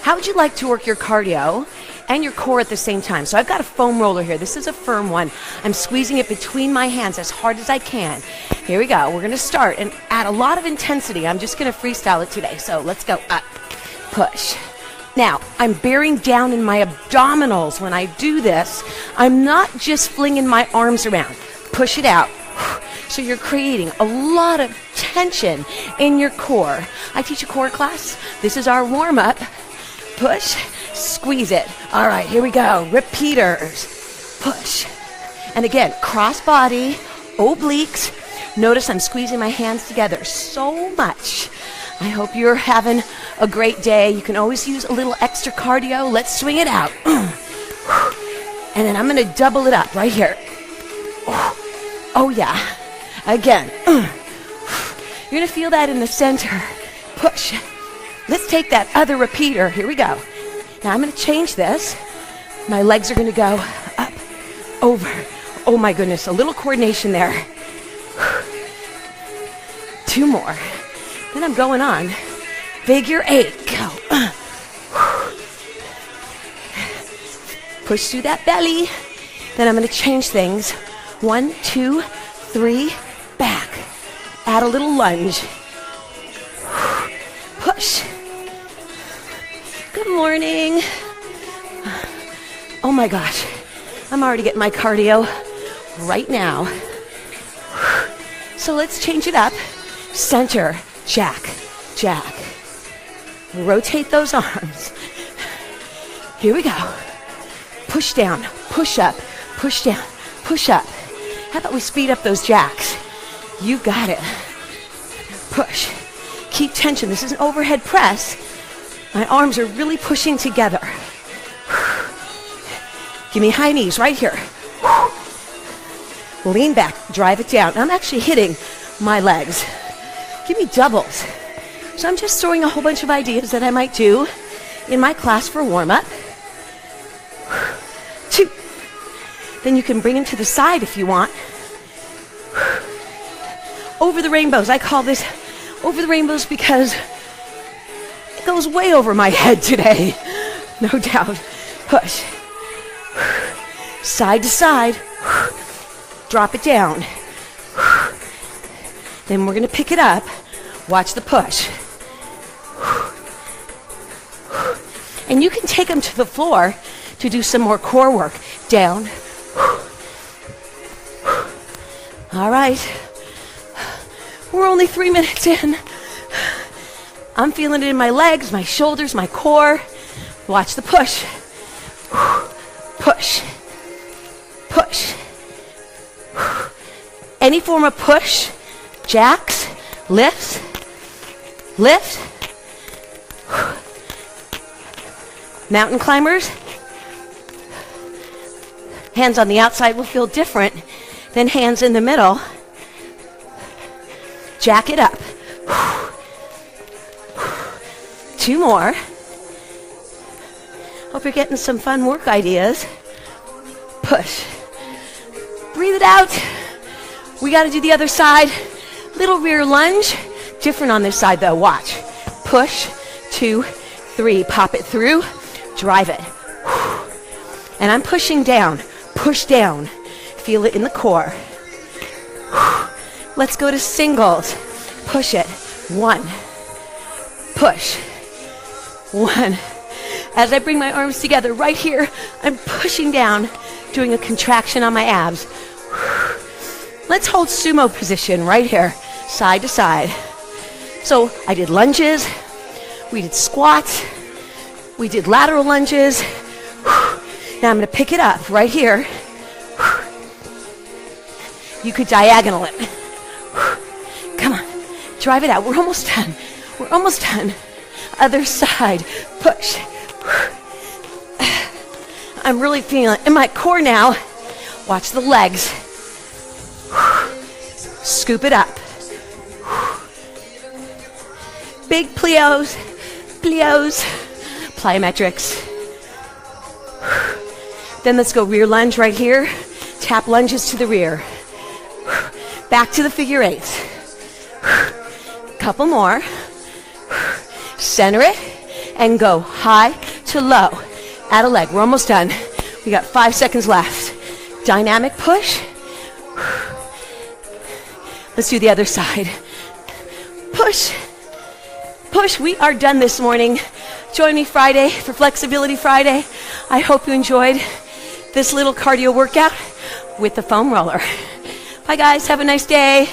how would you like to work your cardio and your core at the same time? So I've got a foam roller here. This is a firm one. I'm squeezing it between my hands as hard as I can. Here we go. We're going to start and add a lot of intensity. I'm just going to freestyle it today. So let's go up, push. Now, I'm bearing down in my abdominals when I do this. I'm not just flinging my arms around. Push it out. So you're creating a lot of tension in your core. I teach a core class. This is our warm-up. Push, squeeze it. All right, here we go. Repeaters. Push. And again, cross body, obliques. Notice I'm squeezing my hands together so much. I hope you're having a great day. You can always use a little extra cardio. Let's swing it out. And then I'm going to double it up right here. Oh, yeah. Again. You're going to feel that in the center. Push. Let's take that other repeater. Here we go. Now I'm going to change this. My legs are going to go up, over. Oh, my goodness. A little coordination there. 2 more. Then I'm going on. Figure 8. Go. Push through that belly. Then I'm going to change things. 1, 2, 3, back. Add a little lunge. Push. Good morning. Oh my gosh. I'm already getting my cardio right now. So let's change it up. Center, jack, jack. Rotate those arms. Here we go. Push down, push up, push down, push up. How about we speed up those jacks? You got it. Push. Keep tension. This is an overhead press. My arms are really pushing together. Give me high knees right here. Lean back, drive it down. I'm actually hitting my legs. Give me doubles. So I'm just throwing a whole bunch of ideas that I might do in my class for warm-up. 2. Then you can bring them to the side if you want. Over the rainbows. I call this over the rainbows because it goes way over my head today. No doubt. Push. Side to side. Drop it down. Then we're going to pick it up. Watch the push. And you can take them to the floor to do some more core work. Down. All right. We're only 3 minutes in. I'm feeling it in my legs, my shoulders, my core. Watch the push. Push. Push. Any form of push. Jacks. Lifts. Lift. Mountain climbers. Hands on the outside will feel different than hands in the middle. Jack it up. 2 more. Hope you're getting some fun work ideas. Push. Breathe it out. We got to do the other side. Little rear lunge. Different on this side though. Watch. Push. 2, 3. Pop it through. Drive it. And I'm pushing down. Push down. Feel it in the core. Let's go to singles. Push it. 1. Push. 1. As I bring my arms together right here, I'm pushing down, doing a contraction on my abs. Let's hold sumo position right here, side to side. So I did lunges, we did squats, we did lateral lunges. Now I'm going to pick it up right here. You could diagonal it. Come on, drive it out. We're almost done. We're almost done. Other side, push. I'm really feeling it in my core now. Watch the legs. Scoop it up. Big plios, plios, plyometrics. Then let's go rear lunge right here. Tap lunges to the rear. Back to the figure 8s. Couple more. Center it and go high to low. Add a leg. We're almost done. We got 5 seconds left. Dynamic push. Let's do the other side. Push. Push. We are done this morning. Join me Friday for Flexibility Friday. I hope you enjoyed this little cardio workout with the foam roller. Bye guys. Have a nice day.